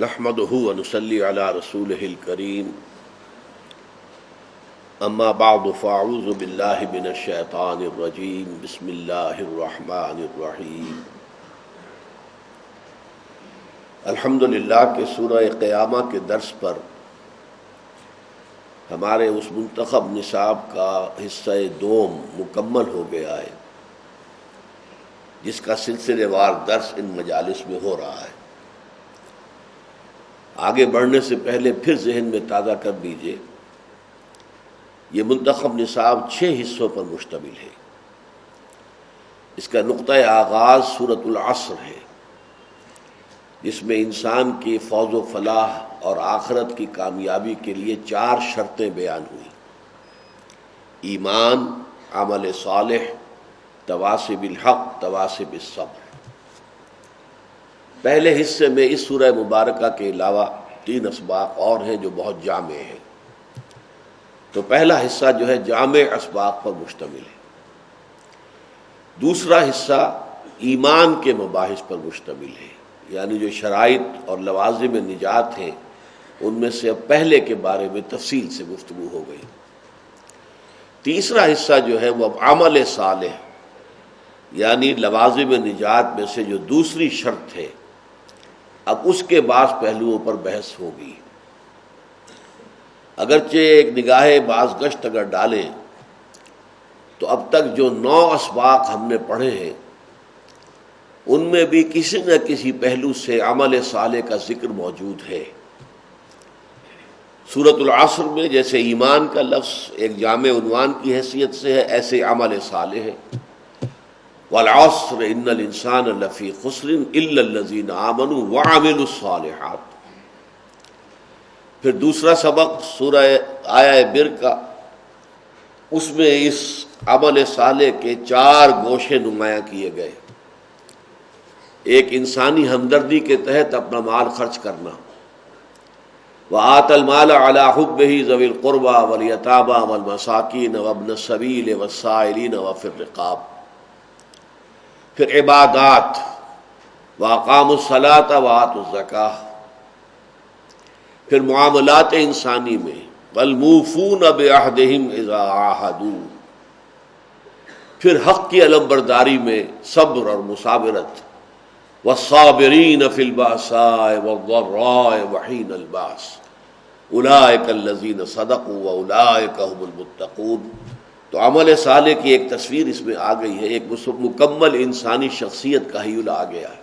نحمده ونصلي على رسوله الكريم اما بعد فاعوذ بالله من الشیطان الرجیم بسم اللہ الرحمن الرحیم الحمدللہ کہ سورہ قیامہ کے درس پر ہمارے اس منتخب نصاب کا حصہ دوم مکمل ہو گیا ہے، جس کا سلسلے وار درس ان مجالس میں ہو رہا ہے۔ آگے بڑھنے سے پہلے پھر ذہن میں تازہ کر دیجئے، یہ منتخب نصاب 6 حصوں پر مشتمل ہے۔ اس کا نقطہ آغاز سورۃ العصر ہے، جس میں انسان کی فوز و فلاح اور آخرت کی کامیابی کے لیے 4 شرطیں بیان ہوئی: ایمان، عمل صالح، تواصی بالحق، تواصی بالصبر۔ پہلے حصے میں اس سورہ مبارکہ کے علاوہ 3 اسباق اور ہیں جو بہت جامع ہیں، تو پہلا حصہ جو ہے جامع اسباق پر مشتمل ہے۔ دوسرا حصہ ایمان کے مباحث پر مشتمل ہے، یعنی جو شرائط اور لوازم نجات ہیں ان میں سے اب پہلے کے بارے میں تفصیل سے گفتگو ہو گئی۔ تیسرا حصہ جو ہے وہ اب عمل صالح، یعنی لوازم نجات میں سے جو دوسری شرط ہے، اب اس کے بعض پہلوؤں پر بحث ہوگی۔ اگرچہ ایک نگاہ باز گشت اگر ڈالیں تو اب تک جو 9 اسباق ہم نے پڑھے ہیں ان میں بھی کسی نہ کسی پہلو سے عمل صالح کا ذکر موجود ہے۔ سورۃ العصر میں جیسے ایمان کا لفظ ایک جامع عنوان کی حیثیت سے ہے، ایسے عمل صالح ہے۔ والعصر ان الانسان لفی خسر الا الذین آمنوا وعملوا الصالحات۔ پھر دوسرا سبق سورہ آیہ بر کا، اس میں اس عمل صالح کے 4 گوشے نمایاں کیے گئے۔ ایک انسانی ہمدردی کے تحت اپنا مال خرچ کرنا، وآت المال علی حبہ ذوی القربى والیتامى والمساکین وابن السبیل والسائلین وفی الرقاب۔ پھر عبادات، واقاموا الصلاۃ وآتوا الزکاۃ۔ پھر معاملات انسانی میں والموفون بعہدہم اذا عاہدوا۔ پھر حق کی علمبرداری میں صبر اور مصابرت، والصابرین فی البأساء والضراء وحین البأس اولئک الذین صدقوا واولئک هم المتقون۔ تو عمل صالح کی ایک تصویر اس میں آ گئی ہے، ایک مکمل انسانی شخصیت کا ہیول آ گیا ہے۔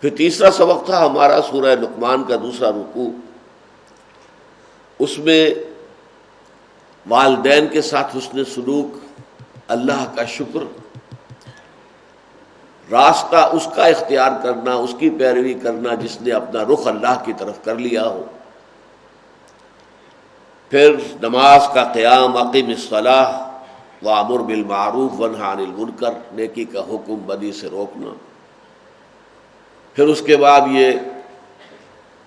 پھر تیسرا سبق تھا ہمارا سورہ لقمان کا دوسرا رکوع، اس میں والدین کے ساتھ حسن سلوک، اللہ کا شکر، راستہ اس کا اختیار کرنا، اس کی پیروی کرنا جس نے اپنا رخ اللہ کی طرف کر لیا ہو۔ پھر نماز کا قیام، اقیم الصلاۃ وامر بالمعروف وانہی عن المنکر، نیکی کا حکم، بدی سے روکنا۔ پھر اس کے بعد یہ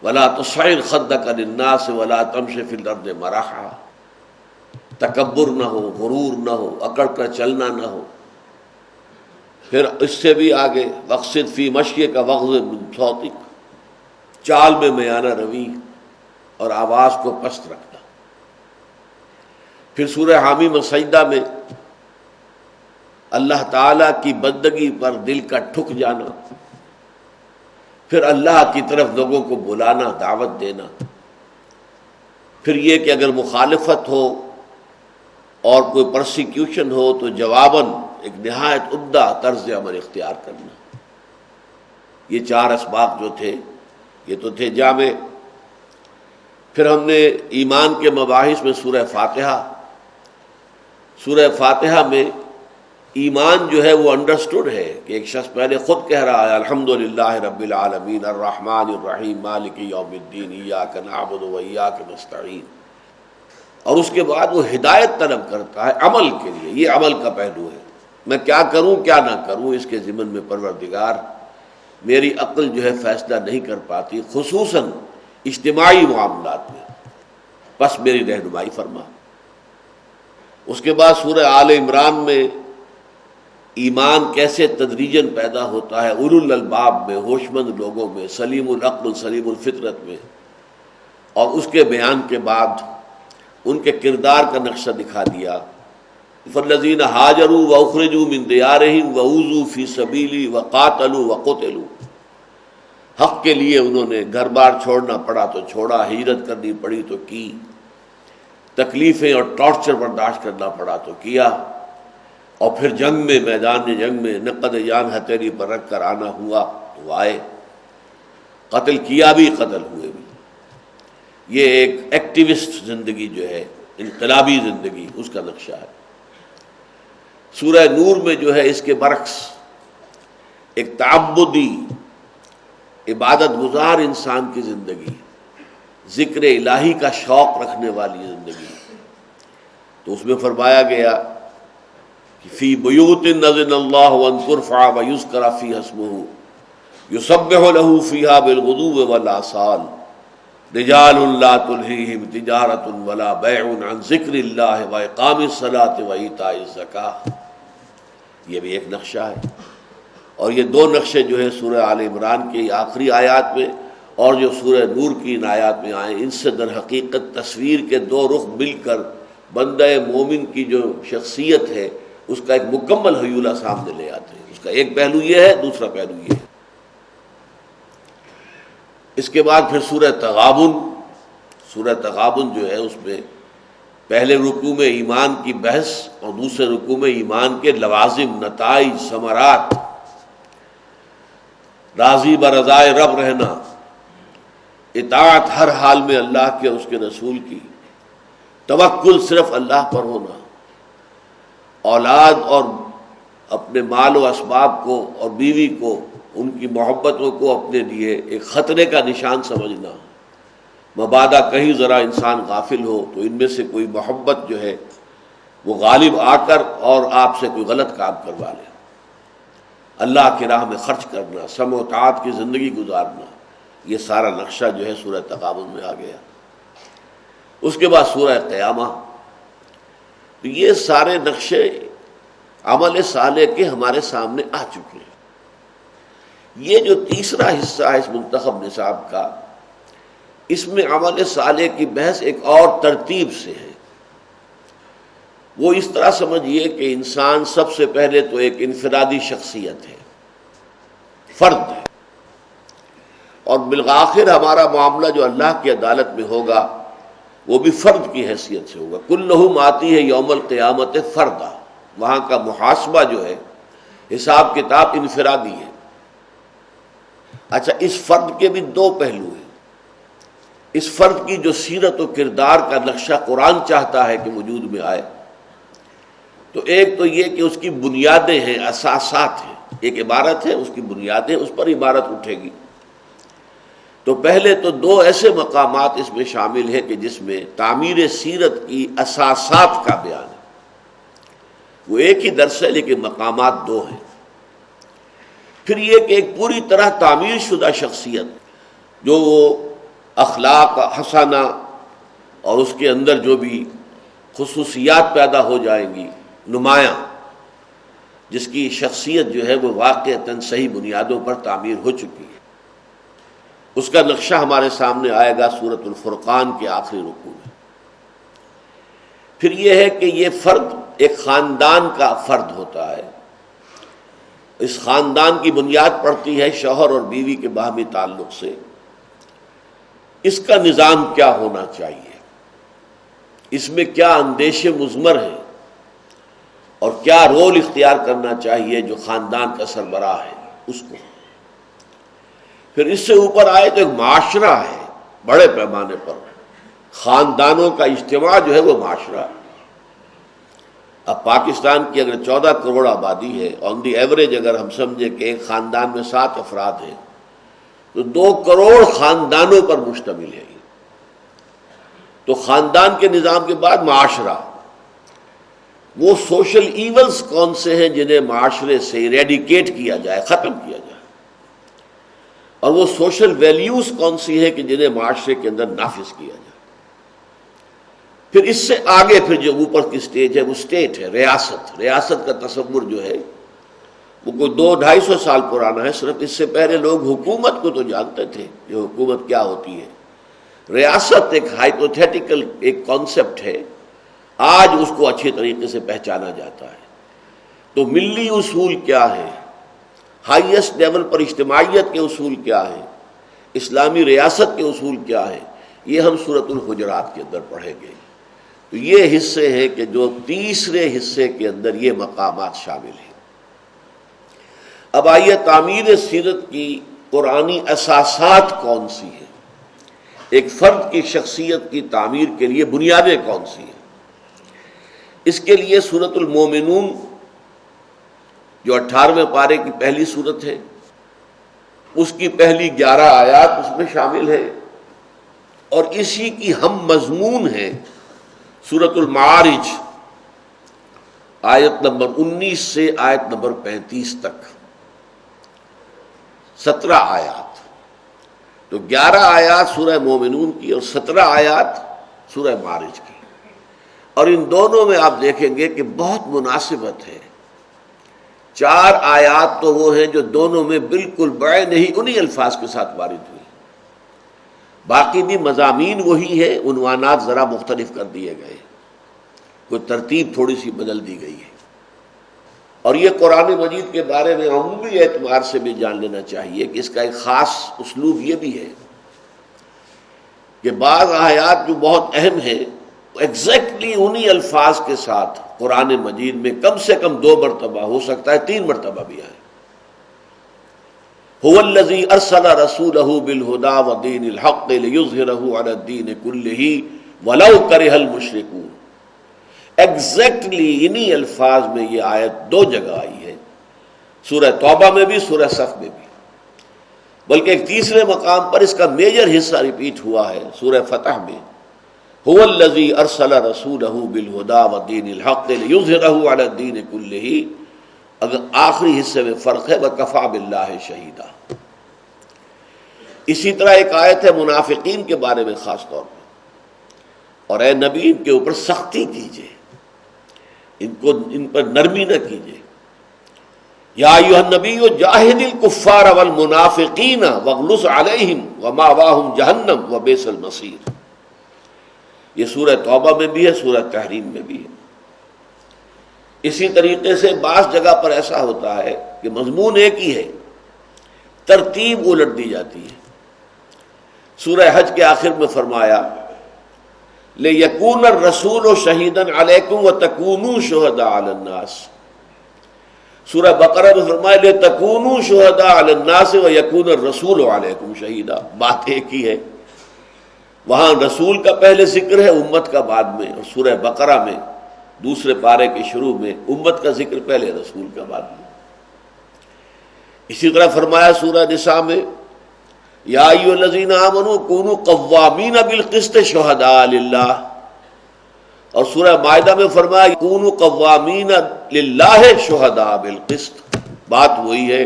ولا تصعر خدک للناس ولا تمش فی الارض مرحا، تکبر نہ ہو، غرور نہ ہو، اکڑ کر چلنا نہ ہو۔ پھر اس سے بھی آگے واقصد فی مشیک واغضض من صوتک، چال میں میانہ روی اور آواز کو پست رکھنا۔ پھر سورہ حامیم سجدہ میں اللہ تعالیٰ کی بندگی پر دل کا ٹھک جانا، پھر اللہ کی طرف لوگوں کو بلانا، دعوت دینا۔ پھر یہ کہ اگر مخالفت ہو اور کوئی پرسیکیوشن ہو تو جواباً ایک نہایت عمدہ طرز عمل اختیار کرنا۔ یہ 4 اسباق جو تھے یہ تو تھے جامع۔ پھر ہم نے ایمان کے مباحث میں سورہ فاتحہ میں ایمان جو ہے وہ انڈرسٹوڈ ہے کہ ایک شخص پہلے خود کہہ رہا ہے الحمدللہ رب العالمین الرحمن الرحیم مالک یوم الدین ایاک نعبد و ایاک نستعین، اور اس کے بعد وہ ہدایت طلب کرتا ہے عمل کے لیے۔ یہ عمل کا پہلو ہے، میں کیا کروں کیا نہ کروں، اس کے ضمن میں پروردگار میری عقل جو ہے فیصلہ نہیں کر پاتی، خصوصاً اجتماعی معاملات میں، بس میری رہنمائی فرما۔ اس کے بعد سورہ آل عمران میں ایمان کیسے تدریجاً پیدا ہوتا ہے اولو الالباب میں، ہوش مند لوگوں میں، سلیم العقل سلیم الفطرت میں، اور اس کے بیان کے بعد ان کے کردار کا نقشہ دکھا دیا. فالذین ہاجروا واخرجوا من دیارہم واوذوا فی سبیلی وقاتلوا وقتلوا، حق کے لیے انہوں نے گھر بار چھوڑنا پڑا تو چھوڑا، ہجرت کرنی پڑی تو کی، تکلیفیں اور ٹارچر برداشت کرنا پڑا تو کیا، اور پھر جنگ میں، میدان جنگ میں نقد جان ہتھیلی پر رکھ کر آنا ہوا تو آئے، قتل کیا بھی قتل ہوئے بھی. یہ ایک ایکٹیوسٹ زندگی جو ہے، انقلابی زندگی، اس کا نقشہ ہے. سورہ نور میں جو ہے اس کے برعکس ایک تعبدی عبادت گزار انسان کی زندگی، ذکر الہی کا شوق رکھنے والی زندگی. تو اس میں فرمایا گیا کہ فی بیوت اذن اللہ ان ترفع ویذکر فیہا اسمہ یسبح لہ فیہا بالغدو والآصال رجال لا تلہیہم تجارۃ ولا بیع عن ذکر اللہ واقام الصلاۃ وایتاء الزکاۃ. یہ بھی ایک نقشہ ہے. اور یہ دو نقشے جو ہے سورہ آل عمران کی آخری آیات میں اور جو سورہ نور کی ان آیات میں آئے، ان سے در حقیقت تصویر کے دو رخ مل کر بندہ مومن کی جو شخصیت ہے اس کا ایک مکمل حیولہ سامنے لے آتے ہیں. اس کا ایک پہلو یہ ہے، دوسرا پہلو یہ ہے. اس کے بعد پھر سورہ تغابن جو ہے اس میں پہلے رکوع میں ایمان کی بحث اور دوسرے رکوع میں ایمان کے لوازم، نتائج، ثمرات، راضی برضائے رب رہنا، اطاعت ہر حال میں اللہ کے اور اس کے رسول کی، توکل صرف اللہ پر ہونا، اولاد اور اپنے مال و اسباب کو اور بیوی کو، ان کی محبتوں کو اپنے لیے ایک خطرے کا نشان سمجھنا، مبادا کہیں ذرا انسان غافل ہو تو ان میں سے کوئی محبت جو ہے وہ غالب آ کر اور آپ سے کوئی غلط کام کروا لے. اللہ کی راہ میں خرچ کرنا، سمع و طاعت کی زندگی گزارنا، یہ سارا نقشہ جو ہے سورہ تغابن میں آ گیا. اس کے بعد سورہ قیامہ. تو یہ سارے نقشے عمل صالح کے ہمارے سامنے آ چکے ہیں. یہ جو تیسرا حصہ ہے اس منتخب نصاب کا، اس میں عمل صالح کی بحث ایک اور ترتیب سے ہے. وہ اس طرح سمجھیے کہ انسان سب سے پہلے تو ایک انفرادی شخصیت ہے، فرد ہے، اور بالآخر ہمارا معاملہ جو اللہ کی عدالت میں ہوگا وہ بھی فرد کی حیثیت سے ہوگا. کلہم آتی ہے یوم القیامت فردا. وہاں کا محاسبہ جو ہے، حساب کتاب انفرادی ہے. اچھا، اس فرد کے بھی دو پہلو ہیں. اس فرد کی جو سیرت و کردار کا نقشہ قرآن چاہتا ہے کہ وجود میں آئے، تو ایک تو یہ کہ اس کی بنیادیں ہیں، اساسات ہیں. ایک عبارت ہے، اس کی بنیادیں، اس پر عبارت اٹھے گی. تو پہلے تو دو ایسے مقامات اس میں شامل ہیں کہ جس میں تعمیر سیرت کی اساسات کا بیان ہے. وہ ایک ہی درس ہے لیکن مقامات دو ہیں. پھر یہ کہ ایک پوری طرح تعمیر شدہ شخصیت جو وہ اخلاق حسنہ اور اس کے اندر جو بھی خصوصیات پیدا ہو جائیں گی نمایاں، جس کی شخصیت جو ہے وہ واقعتاً صحیح بنیادوں پر تعمیر ہو چکی ہے، اس کا نقشہ ہمارے سامنے آئے گا سورۃ الفرقان کے آخری رکوع میں. پھر یہ ہے کہ یہ فرد ایک خاندان کا فرد ہوتا ہے. اس خاندان کی بنیاد پڑتی ہے شوہر اور بیوی کے باہمی تعلق سے. اس کا نظام کیا ہونا چاہیے، اس میں کیا اندیشے مضمر ہیں اور کیا رول اختیار کرنا چاہیے جو خاندان کا سربراہ ہے اس کو. پھر اس سے اوپر آئے تو ایک معاشرہ ہے بڑے پیمانے پر، خاندانوں کا اجتماع جو ہے وہ معاشرہ ہے. اب پاکستان کی اگر 14 کروڑ آبادی ہے، آن دی ایوریج اگر ہم سمجھیں کہ ایک خاندان میں 7 افراد ہیں تو 2 کروڑ خاندانوں پر مشتمل ہے. تو خاندان کے نظام کے بعد معاشرہ. وہ سوشل ایونز کون سے ہیں جنہیں معاشرے سے ایریڈیکیٹ کیا جائے، ختم کیا جائے، اور وہ سوشل ویلیوز کون سی ہیں کہ جنہیں معاشرے کے اندر نافذ کیا جائے. پھر اس سے آگے پھر جو اوپر کی سٹیج ہے وہ سٹیٹ ہے، ریاست. ریاست کا تصور جو ہے وہ کوئی 200-250 سال پرانا ہے. صرف اس سے پہلے لوگ حکومت کو تو جانتے تھے کہ حکومت کیا ہوتی ہے. ریاست ایک ہائپوتھیٹیکل ایک کانسیپٹ ہے، آج اس کو اچھے طریقے سے پہچانا جاتا ہے. تو ملی اصول کیا ہے، ہائیسٹ لیول پر اجتماعیت کے اصول کیا ہیں، اسلامی ریاست کے اصول کیا ہیں، یہ ہم سورۃ الحجرات کے اندر پڑھیں گے. تو یہ حصے ہیں کہ جو تیسرے حصے کے اندر یہ مقامات شامل ہیں. اب آئیے تعمیر سیرت کی قرآنی اساسات کون سی ہیں، ایک فرد کی شخصیت کی تعمیر کے لیے بنیادیں کون سی ہیں. اس کے لیے سورۃ المومنون جو 18ویں پارے کی پہلی سورت ہے، اس کی پہلی 11 آیات اس میں شامل ہے، اور اسی کی ہم مضمون ہے سورۃ المعارج آیت نمبر 19 سے آیت نمبر 35 تک 17 آیات. تو 11 آیات سورہ مومنون کی اور 17 آیات سورہ معارج کی، اور ان دونوں میں آپ دیکھیں گے کہ بہت مناسبت ہے. 4 آیات تو وہ ہیں جو دونوں میں بالکل بعین ہی انہی الفاظ کے ساتھ وارد ہوئی، باقی بھی مضامین وہی ہے، عنوانات ذرا مختلف کر دیے گئے، کوئی ترتیب تھوڑی سی بدل دی گئی ہے. اور یہ قرآن مجید کے بارے میں عمومی اعتبار سے بھی جان لینا چاہیے کہ اس کا ایک خاص اسلوب یہ بھی ہے کہ بعض آیات جو بہت اہم ہیں ایگزیکٹلی انہی الفاظ کے ساتھ قرآن مجید میں کم سے کم 2 مرتبہ، ہو سکتا ہے 3 مرتبہ بھی آئے. هو الذی ارسل رسولہ بالہدی ودین الحق لیظہرہ علی الدین کلہ ولو کرہ المشرکون. ایگزیکٹلی انہی الفاظ میں یہ آیت 2 جگہ آئی ہے، سورہ توبہ میں بھی، سورہ صف میں بھی. بلکہ ایک تیسرے مقام پر اس کا میجر حصہ ریپیٹ ہوا ہے سورہ فتح میں، هو الذی ارسل رسولہ بالہدی ودین الحق لیظہرہ علی الدین کلہ. اگر آخری حصے میں فرق ہے وکفی باللہ شہیدا. اسی طرح ایک آیت ہے منافقین کے بارے میں خاص طور پر، اور اے نبی ان کے اوپر سختی کیجیے، ان پر نرمی نہ کیجیے. یا ایھا النبی جاہد الکفار والمنافقین واغلظ علیہم ومأواہم جہنم وبئس المصیر. یہ سورہ توبہ میں بھی ہے، سورہ تحریم میں بھی ہے. اسی طریقے سے بعض جگہ پر ایسا ہوتا ہے کہ مضمون ایک ہی ہے، ترتیب الٹ دی جاتی ہے. سورہ حج کے آخر میں فرمایا لِيَكُونَ الرَّسُولُ شَهِيدًا عَلَيْكُمْ وَتَكُونُوا شُهَدَاءَ عَلَى النَّاسِ. سورہ بقرہ میں فرمایا لِتَكُونُوا شُهَدَاءَ عَلَى النَّاسِ وَيَكُونَ الرَّسُولُ عَلَيْكُمْ شَهِيدًا. بات ایک ہی ہے، وہاں رسول کا پہلے ذکر ہے، امت کا بعد میں. اور سورہ بقرہ میں دوسرے پارے کے شروع میں امت کا ذکر پہلے، رسول کا بعد میں. اسی طرح فرمایا سورہ نساء میں یا ایھا الذین آمنوا کونوا قوامین بالقسط شہداء للہ. اور سورہ مائدہ میں فرمایا کونوا قوامین للہ شہداء بالقسط. بات وہی ہے،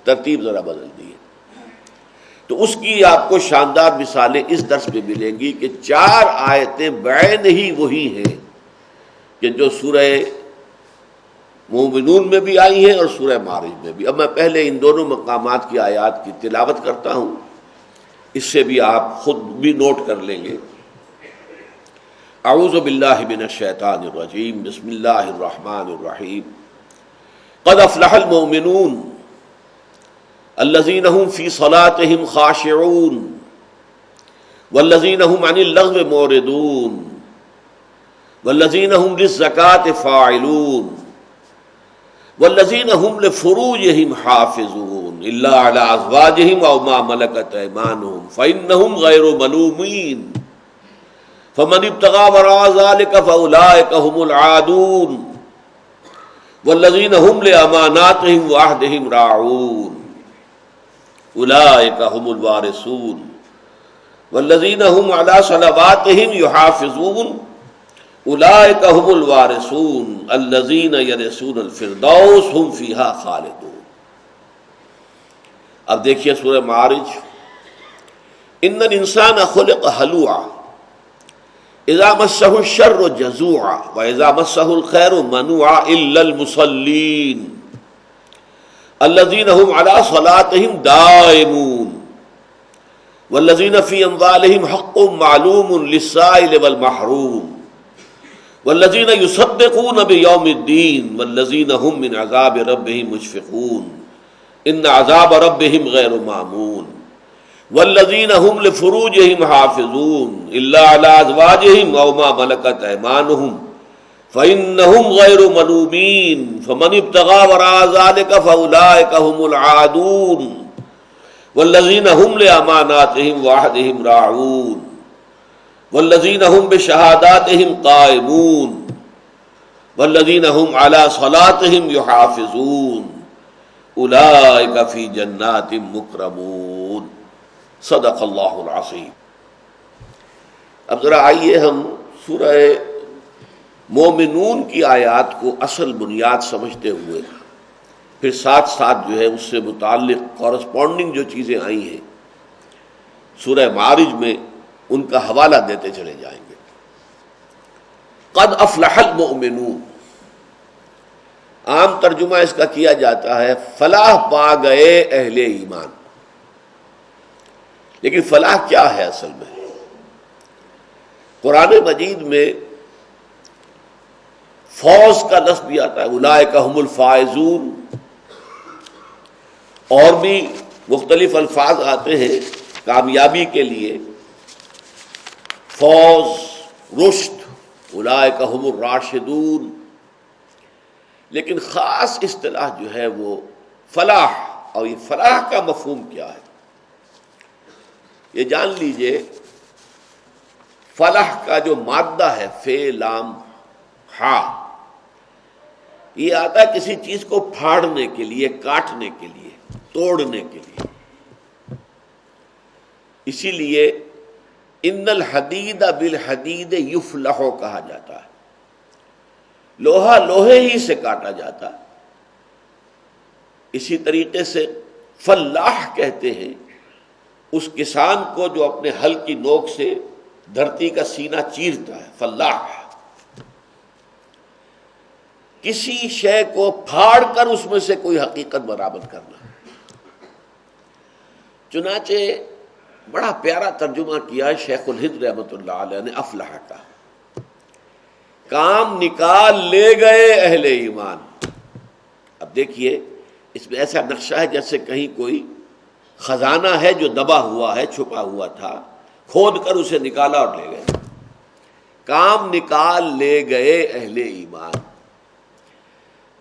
ترتیب ذرا بدل دی ہے. تو اس کی آپ کو شاندار مثالیں اس درس میں ملیں گی کہ 4 آیتیں بعین ہی وہی ہیں کہ جو سورہ مومنون میں بھی آئی ہیں اور سورہ معارج میں بھی. اب میں پہلے ان دونوں مقامات کی آیات کی تلاوت کرتا ہوں، اس سے بھی آپ خود بھی نوٹ کر لیں گے. اعوذ باللہ من الشیطان الرجیم، بسم اللہ الرحمن الرحیم. قد افلح المؤمنون الذین هم فی صلاتهم خاشعون والذین هم عن اللغو معرضون والذین هم للزکاة فاعلون والذین هم لفروجهم حافظون الا علی ازواجهم او ما ملکت ایمانهم فانهم غیر ملومین فمن ابتغى وراء ذلك فاولئک هم العادون والذین هم لاماناتهم وعهدهم راعون اولئک هم الوارثون والذین هم علی صلواتهم یحافظون اولئک هم الوارثون الذین یرثون الفردوس هم فیها خالدون. اب دیکھیے سورہ معارج. ان الانسان خلق ہلوعا اذا مسہ الشر جزوعا واذا مسہ الخیر منوعا الا المصلین الذین هم علی صلاتهم دائمون والذین فی اموالهم حق معلوم للسائل والمحروم والذین یصدقون بیوم الدین والذین هم من عذاب ربهم مشفقون ان عذاب ربهم غیر مامون والذین هم لفروجهم حافظون الا علی ازواجهم او ما ملکت ایمانهم فإنهم غیر ملومین فمن ابتغى وراء ذلك فأولئك هم العادون والذین هم لأماناتهم وعهدهم راعون والذین هم بشهاداتهم قائمون والذین هم على صلاتهم يحافظون اولئک فی جنات مکرمون صدق اللہ العظیم۔ اب ذرا آئیے ہم سورہ مومنون کی آیات کو اصل بنیاد سمجھتے ہوئے پھر ساتھ ساتھ جو ہے اس سے متعلق کورسپونڈنگ جو چیزیں آئی ہیں سورہ معارج میں ان کا حوالہ دیتے چلے جائیں گے۔ قد افلح المؤمنون، عام ترجمہ اس کا کیا جاتا ہے فلاح پا گئے اہل ایمان، لیکن فلاح کیا ہے اصل میں؟ قرآن مجید میں فوز کا لفظ بھی آتا ہے، اولئک هم الفائزون، اور بھی مختلف الفاظ آتے ہیں کامیابی کے لیے، فوز، رشد، اولئک هم الراشدون، لیکن خاص اصطلاح جو ہے وہ فلاح، اور یہ فلاح کا مفہوم کیا ہے یہ جان لیجئے۔ فلاح کا جو مادہ ہے فے لام ہا، یہ آتا ہے کسی چیز کو پھاڑنے کے لیے، کاٹنے کے لیے، توڑنے کے لیے۔ اسی لیے ان الحدید بالحدید یفلح کہا جاتا ہے، لوہا لوہے ہی سے کاٹا جاتا ہے۔ اسی طریقے سے فلاح کہتے ہیں اس کسان کو جو اپنے ہل کی نوک سے دھرتی کا سینہ چیرتا ہے، فلاح۔ کسی شے کو پھاڑ کر اس میں سے کوئی حقیقت برآمد کرنا۔ چنانچہ بڑا پیارا ترجمہ کیا شیخ الہند رحمۃ اللہ علیہ نے افلح کا، کام نکال لے گئے اہل ایمان۔ اب دیکھیے اس میں ایسا نقشہ ہے جیسے کہیں کوئی خزانہ ہے جو دبا ہوا ہے، چھپا ہوا تھا، کھود کر اسے نکالا اور لے گئے۔ کام نکال لے گئے اہل ایمان،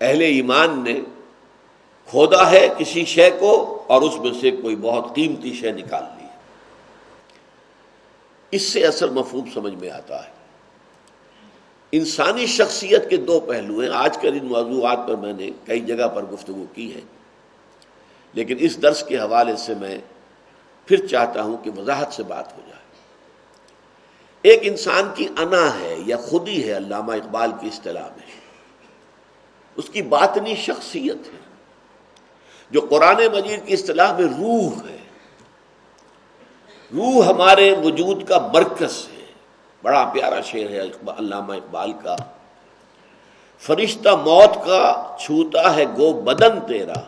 اہل ایمان نے کھودا ہے کسی شے کو اور اس میں سے کوئی بہت قیمتی شے نکال لی۔ اس سے اصل مفہوم سمجھ میں آتا ہے۔ انسانی شخصیت کے دو پہلو ہیں، آج کل ان موضوعات پر میں نے کئی جگہ پر گفتگو کی ہے، لیکن اس درس کے حوالے سے میں پھر چاہتا ہوں کہ وضاحت سے بات ہو جائے۔ ایک انسان کی انا ہے یا خودی ہے، علامہ اقبال کی اصطلاح میں اس کی باطنی شخصیت ہے، جو قرآن مجید کی اصطلاح میں روح ہے۔ روح ہمارے وجود کا مرکز ہے۔ بڑا پیارا شعر ہے علامہ اقبال کا، فرشتہ موت کا چھوتا ہے گو بدن تیرا،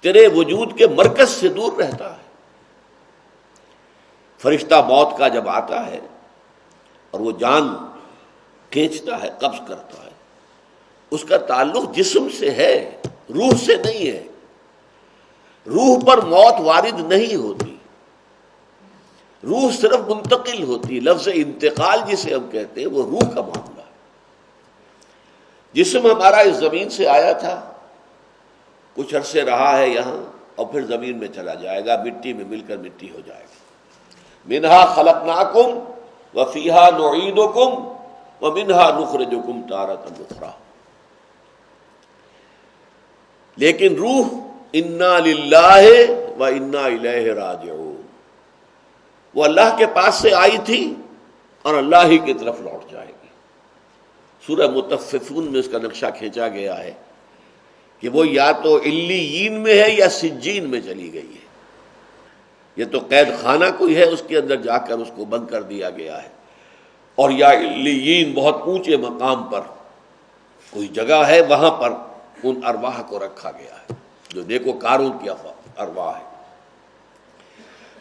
تیرے وجود کے مرکز سے دور رہتا ہے۔ فرشتہ موت کا جب آتا ہے اور وہ جان کھینچتا ہے، قبض کرتا ہے، اس کا تعلق جسم سے ہے، روح سے نہیں ہے۔ روح پر موت وارد نہیں ہوتی، روح صرف منتقل ہوتی۔ لفظ انتقال جسے ہم کہتے ہیں وہ روح کا معاملہ ہے۔ جسم ہمارا اس زمین سے آیا تھا، کچھ عرصے رہا ہے یہاں اور پھر زمین میں چلا جائے گا، مٹی میں مل کر مٹی ہو جائے گا۔ منہا خلقناکم وفیہا نعیدکم ومنہا نخرجکم تارۃ اخری۔ لیکن روح انا للہ و انا الیہ راجعون، وہ اللہ کے پاس سے آئی تھی اور اللہ ہی کی طرف لوٹ جائے گی۔ سورہ مطففون میں اس کا نقشہ کھینچا گیا ہے کہ وہ یا تو علیین میں ہے یا سجین میں چلی گئی ہے۔ یہ تو قید خانہ کوئی ہے، اس کے اندر جا کر اس کو بند کر دیا گیا ہے، اور یا علیین بہت اونچے مقام پر کوئی جگہ ہے، وہاں پر ان ارواح کو رکھا گیا ہے۔ جو نیکوکاروں کی ارواح ہے۔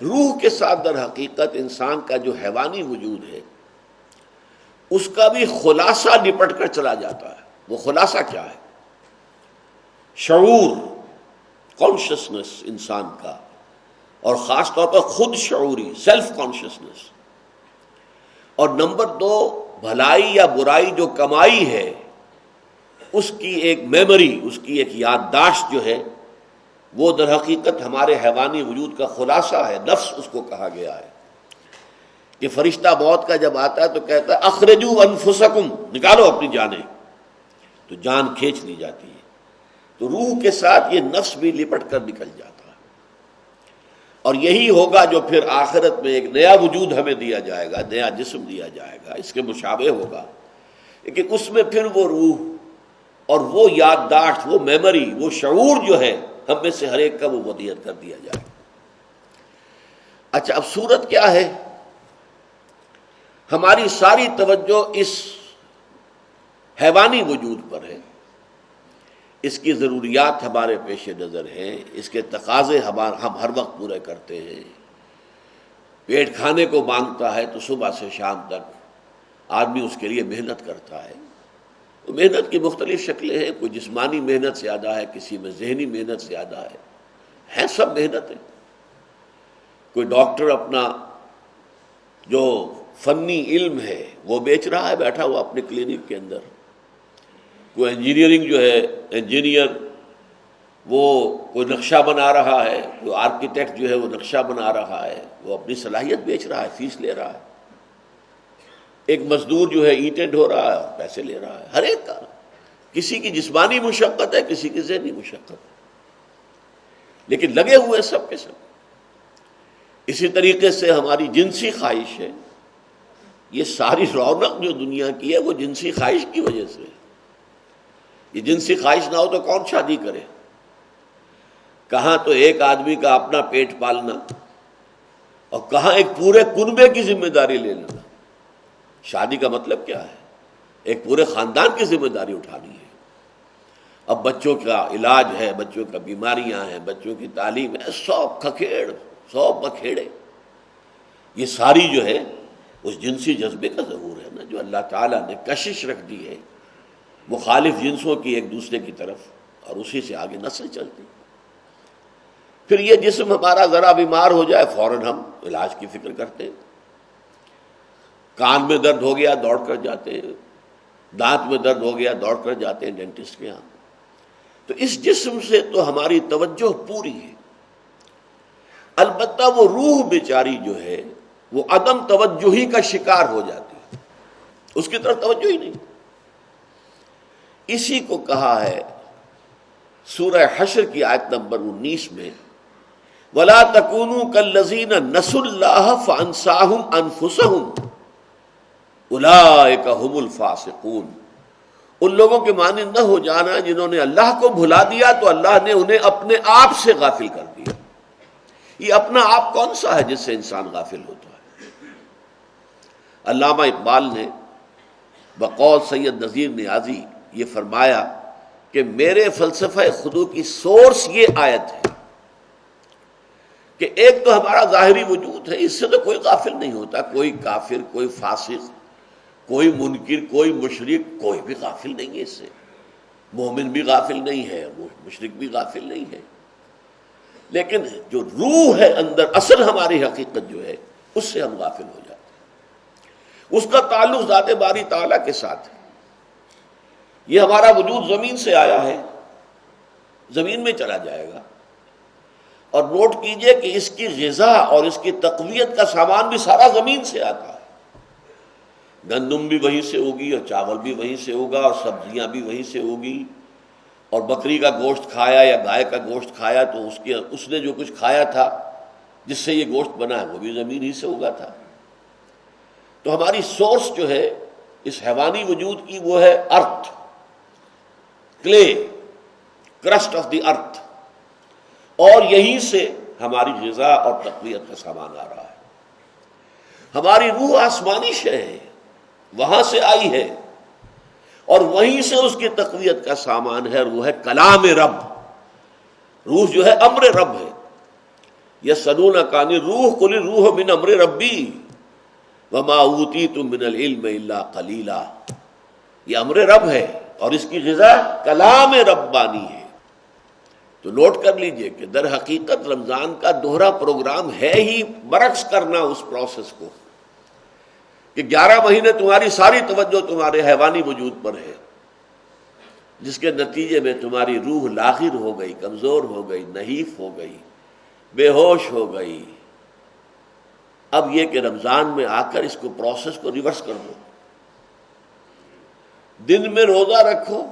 روح کے ساتھ در حقیقت انسان کا جو حیوانی وجود ہے اس کا بھی خلاصہ نپٹ کر چلا جاتا ہے۔ وہ خلاصہ کیا ہے؟ شعور، کانشسنس انسان کا، اور خاص طور پر خود شعوری، سیلف کانشسنس۔ اور نمبر 2، بھلائی یا برائی جو کمائی ہے اس کی ایک میموری، اس کی ایک یادداشت جو ہے وہ در حقیقت ہمارے حیوانی وجود کا خلاصہ ہے۔ نفس اس کو کہا گیا ہے کہ فرشتہ موت کا جب آتا ہے تو کہتا ہے اخرجوا انفسکم، نکالو اپنی جانیں، تو جان کھینچ لی جاتی ہے۔ تو روح کے ساتھ یہ نفس بھی لپٹ کر نکل جاتا ہے، اور یہی ہوگا جو پھر آخرت میں ایک نیا وجود ہمیں دیا جائے گا، نیا جسم دیا جائے گا، اس کے مشابہ ہوگا، لیکن اس میں پھر وہ روح اور وہ یادداشت، وہ میموری، وہ شعور جو ہے ہم میں سے ہر ایک کا وہ ودیعت کر دیا جائے گا۔ اچھا، اب صورت کیا ہے؟ ہماری ساری توجہ اس حیوانی وجود پر ہے، اس کی ضروریات ہمارے پیش نظر ہیں، اس کے تقاضے ہم ہر وقت پورے کرتے ہیں۔ پیٹ کھانے کو مانگتا ہے تو صبح سے شام تک آدمی اس کے لیے محنت کرتا ہے۔ تو محنت کی مختلف شکلیں ہیں، کوئی جسمانی محنت زیادہ ہے، کسی میں ذہنی محنت زیادہ ہے سب محنت ہے۔ کوئی ڈاکٹر اپنا جو فنی علم ہے وہ بیچ رہا ہے بیٹھا ہوا اپنے کلینک کے اندر، کوئی انجینئرنگ جو ہے انجینئر وہ کوئی نقشہ بنا رہا ہے، کوئی آرکیٹیکٹ جو ہے وہ نقشہ بنا رہا ہے، وہ اپنی صلاحیت بیچ رہا ہے، فیس لے رہا ہے۔ ایک مزدور جو ہے اینٹیں ڈھو رہا ہے، پیسے لے رہا ہے۔ ہر ایک کا، کسی کی جسمانی مشقت ہے، کسی کی ذہنی مشقت ہے، لیکن لگے ہوئے سب کے سب۔ اسی طریقے سے ہماری جنسی خواہش ہے، یہ ساری رونق جو دنیا کی ہے وہ جنسی خواہش کی وجہ سے ہے۔ یہ جنسی خواہش نہ ہو تو کون شادی کرے؟ کہاں تو ایک آدمی کا اپنا پیٹ پالنا اور کہاں ایک پورے کنبے کی ذمہ داری لے لینا۔ شادی کا مطلب کیا ہے؟ ایک پورے خاندان کی ذمہ داری اٹھانی ہے۔ اب بچوں کا علاج ہے، بچوں کا بیماریاں ہیں، بچوں کی تعلیم ہے، سو بکھیڑے، یہ ساری جو ہے اس جنسی جذبے کا ظہور ہے نا، جو اللہ تعالیٰ نے کشش رکھ دی ہے مخالف جنسوں کی ایک دوسرے کی طرف، اور اسی سے آگے نسل چلتی۔ پھر یہ جسم ہمارا ذرا بیمار ہو جائے فوراً ہم علاج کی فکر کرتے ہیں۔ کان میں درد ہو گیا دوڑ کر جاتے ہیں، دانت میں درد ہو گیا دوڑ کر جاتے ہیں ڈینٹسٹ کے ہاں۔ تو اس جسم سے تو ہماری توجہ پوری ہے، البتہ وہ روح بیچاری جو ہے وہ عدم توجہی کا شکار ہو جاتی ہے، اس کی طرف توجہ ہی نہیں۔ اسی کو کہا ہے سورہ حشر کی آیت نمبر 19 میں وَلَا تَكُونُوا كَالَّذِينَ نَسُوا اللَّهَ فَأَنسَاهُمْ أَنفُسَهُمْ أُولَٰئِكَ هُمُ الْفَاسِقُونَ۔ ان لوگوں کے مانند نہ ہو جانا جنہوں نے اللہ کو بھلا دیا تو اللہ نے انہیں اپنے آپ سے غافل کر دیا۔ یہ اپنا آپ کون سا ہے جس سے انسان غافل ہوتا ہے؟ علامہ اقبال نے بقول سید نذیر نیازی یہ فرمایا کہ میرے فلسفہ خودو کی سورس یہ آیت ہے کہ ایک تو ہمارا ظاہری وجود ہے، اس سے تو کوئی غافل نہیں ہوتا، کوئی کافر، کوئی فاسق، کوئی منکر، کوئی مشرک، کوئی بھی غافل نہیں ہے اس سے۔ مومن بھی غافل نہیں ہے، مشرک بھی غافل نہیں ہے، لیکن جو روح ہے اندر، اصل ہماری حقیقت جو ہے اس سے ہم غافل ہو جاتے ہیں۔ اس کا تعلق ذات باری تعالیٰ کے ساتھ ہے۔ یہ ہمارا وجود زمین سے آیا ہے، زمین میں چلا جائے گا، اور نوٹ کیجئے کہ اس کی غذا اور اس کی تقویت کا سامان بھی سارا زمین سے آتا ہے۔ گندم بھی وہیں سے ہوگی، اور چاول بھی وہیں سے ہوگا، اور سبزیاں بھی وہیں سے ہوگی، اور بکری کا گوشت کھایا یا گائے کا گوشت کھایا تو اس نے جو کچھ کھایا تھا جس سے یہ گوشت بنا ہے وہ بھی زمین ہی سے ہوگا تھا۔ تو ہماری سورس جو ہے اس حیوانی وجود کی وہ ہے ارتھ، کلے، کرسٹ آف دی ارتھ، اور یہیں سے ہماری غذا اور تقویت کا سامان آ رہا ہے۔ ہماری روح آسمانی شے ہے، وہاں سے آئی ہے، اور وہیں سے اس کی تقویت کا سامان ہے، اور وہ ہے کلام رب۔ روح جو ہے امر رب ہے. یسألونک عن الروح قل الروح من امر ربی وما اوتیتم من العلم الا قلیلا. یہ امر رب ہے اور اس کی غذا کلام ربانی ہے. تو نوٹ کر لیجئے کہ در حقیقت رمضان کا دوہرا پروگرام ہے ہی برعکس کرنا اس پروسیس کو کہ 11 مہینے تمہاری ساری توجہ تمہارے حیوانی وجود پر ہے، جس کے نتیجے میں تمہاری روح لاغر ہو گئی، کمزور ہو گئی، نحیف ہو گئی، بے ہوش ہو گئی. اب یہ کہ رمضان میں آ کر اس کو پروسیس کو ریورس کر دو. دن میں روزہ رکھو،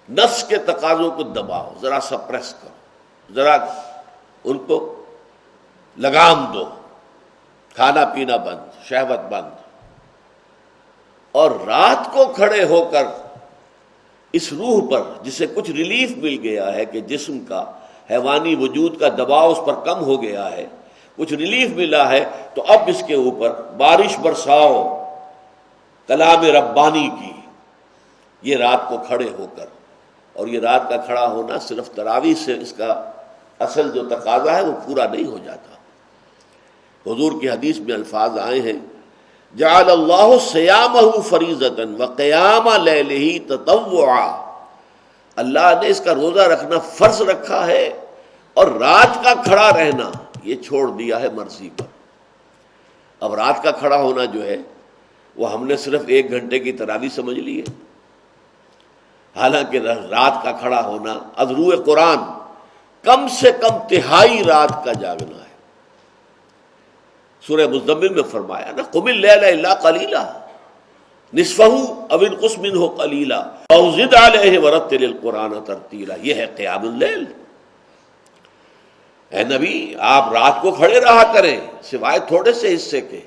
نفس کے تقاضوں کو دباؤ، ذرا سپریس کرو، ذرا ان کو لگام دو، کھانا پینا بند، شہوت بند. اور رات کو کھڑے ہو کر اس روح پر جسے کچھ ریلیف مل گیا ہے کہ جسم کا حیوانی وجود کا دباؤ اس پر کم ہو گیا ہے، کچھ ریلیف ملا ہے، تو اب اس کے اوپر بارش برساؤ کلام ربانی کی، یہ رات کو کھڑے ہو کر. اور یہ رات کا کھڑا ہونا صرف تراویح سے اس کا اصل جو تقاضا ہے وہ پورا نہیں ہو جاتا. حضور کی حدیث میں الفاظ آئے ہیں جعل اللہ صیامہ فریضۃ وقیام لیلہ تطوعا. اللہ نے اس کا روزہ رکھنا فرض رکھا ہے اور رات کا کھڑا رہنا یہ چھوڑ دیا ہے مرضی پر. اب رات کا کھڑا ہونا جو ہے وہ ہم نے صرف 1 گھنٹے کی تراویح سمجھ لی ہے، حالانکہ رات کا کھڑا ہونا از روح قرآن کم سے کم تہائی رات کا جاگنا ہے. سورہ مزمل میں فرمایا نا قم اللیل الا قلیلا نصفہ او انقص منہ قلیلا او زد علیہ ورتل القرآن ترتیلا. یہ ہے قیام اللیل. اے نبی آپ رات کو کھڑے رہا کریں سوائے تھوڑے سے حصے کے.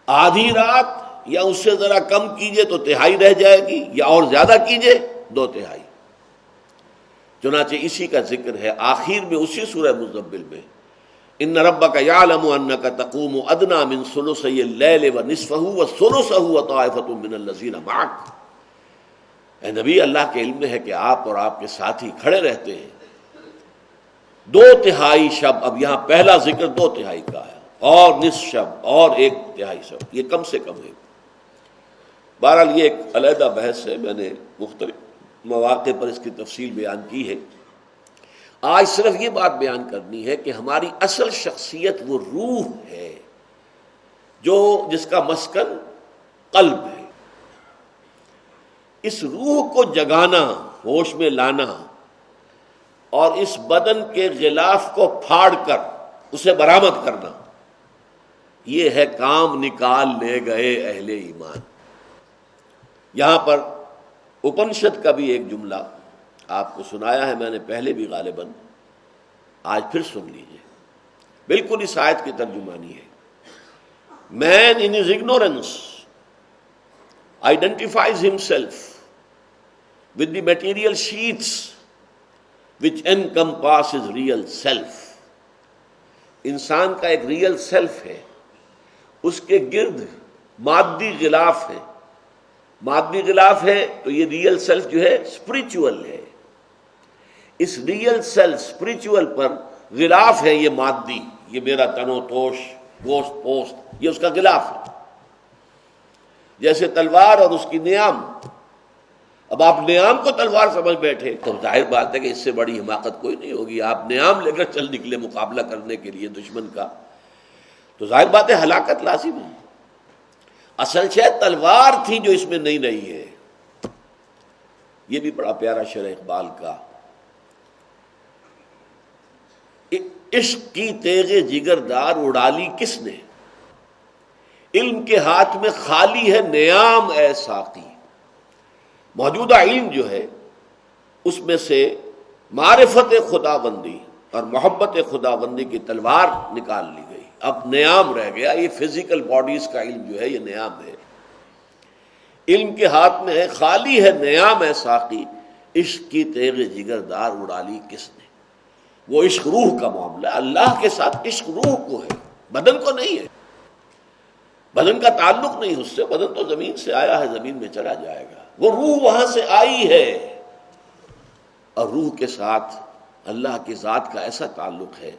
آدھی رات یا اس سے ذرا کم کیجئے تو تہائی رہ جائے گی، یا اور زیادہ کیجئے 2/3. چنانچہ اسی کا ذکر ہے آخر میں اسی سورہ مزمل میں ان ربک یعلم انک تقوم ادنی من ثلثی اللیل ونصفہ وثلثہ وطائفۃ من الذین معک. اے نبی اللہ کے علم میں ہے کہ آپ اور آپ کے ساتھی کھڑے رہتے ہیں 2/3 شب. اب یہاں پہلا ذکر 2/3 کا ہے، اور نصف شب اور 1/3 شب، یہ کم سے کم ہے. بہرحال یہ ایک علیحدہ بحث ہے، میں نے مختلف مواقع پر اس کی تفصیل بیان کی ہے. آج صرف یہ بات بیان کرنی ہے کہ ہماری اصل شخصیت وہ روح ہے جس کا مسکن قلب ہے. اس روح کو جگانا، ہوش میں لانا اور اس بدن کے غلاف کو پھاڑ کر اسے برآمد کرنا، یہ ہے کام نکال لے گئے اہل ایمان. یہاں پر اپنشد کا بھی ایک جملہ آپ کو سنایا ہے میں نے پہلے بھی غالباً، آج پھر سن لیجئے. بالکل اس آیت کی ترجمانی ہے. Man in his ignorance identifies himself with the material sheets which encompasses real self. انسان کا ایک ریئل سیلف ہے، اس کے گرد مادی غلاف ہے. مادی غلاف ہے تو یہ ریئل سیلف جو ہے اسپریچول ہے. اس ریئل سیلف اسپریچول پر غلاف ہے یہ مادی، یہ میرا تن و توش، گوشت پوست، یہ اس کا غلاف ہے. جیسے تلوار اور اس کی نیام. اب آپ نیام کو تلوار سمجھ بیٹھے تو ظاہر بات ہے کہ اس سے بڑی حماقت کوئی نہیں ہوگی. آپ نیام لے کر چل نکلے مقابلہ کرنے کے لیے دشمن کا، تو ظاہر بات ہے ہلاکت لازم ہے. اصل شاید تلوار تھی جو اس میں نہیں ہے. یہ بھی بڑا پیارا شعر اقبال کا. عشق کی تیغ جگردار اڑا لی کس نے، علم کے ہاتھ میں خالی ہے نیام اے ساقی. موجودہ علم جو ہے اس میں سے معرفت خدا بندی اور محبت خدا بندی کی تلوار نکال لی گئی. اب نیام رہ گیا. یہ فزیکل باڈیز کا علم جو ہے یہ نیام ہے. علم کے ہاتھ میں ہے خالی ہے نیام ہے ساقی، عشق کی تیغ جگردار اڑا لی کس نے. وہ عشق روح کا معاملہ ہے. اللہ کے ساتھ عشق روح کو ہے، بدن کو نہیں ہے. بدن کا تعلق نہیں اس سے. بدن تو زمین سے آیا ہے، زمین میں چلا جائے گا. وہ روح وہاں سے آئی ہے اور روح کے ساتھ اللہ کی ذات کا ایسا تعلق ہے،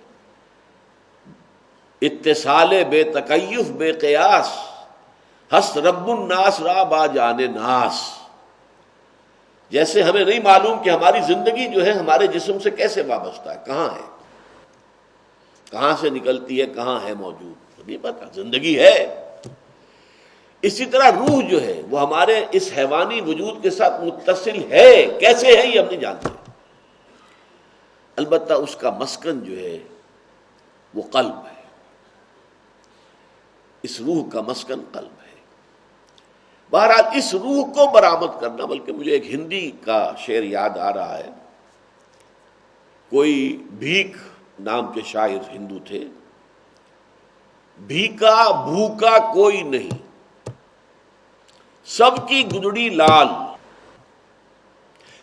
اتصال بے تکیف بے قیاس، ہست رب الناس را با جان ناس. جیسے ہمیں نہیں معلوم کہ ہماری زندگی جو ہے ہمارے جسم سے کیسے وابستہ ہے، کہاں ہے، کہاں سے نکلتی ہے، کہاں ہے موجود، نہیں پتا، زندگی ہے. اسی طرح روح جو ہے وہ ہمارے اس حیوانی وجود کے ساتھ متصل ہے، کیسے ہے یہ ہم نہیں جانتے. البتہ اس کا مسکن جو ہے وہ قلب ہے، اس روح کا مسکن قلب ہے. بہرحال اس روح کو برآمد کرنا، بلکہ مجھے ایک ہندی کا شعر یاد آ رہا ہے، کوئی بھیک نام کے شاعر ہندو تھے. بھیکا بھوکا کوئی نہیں، سب کی گدڑی لال،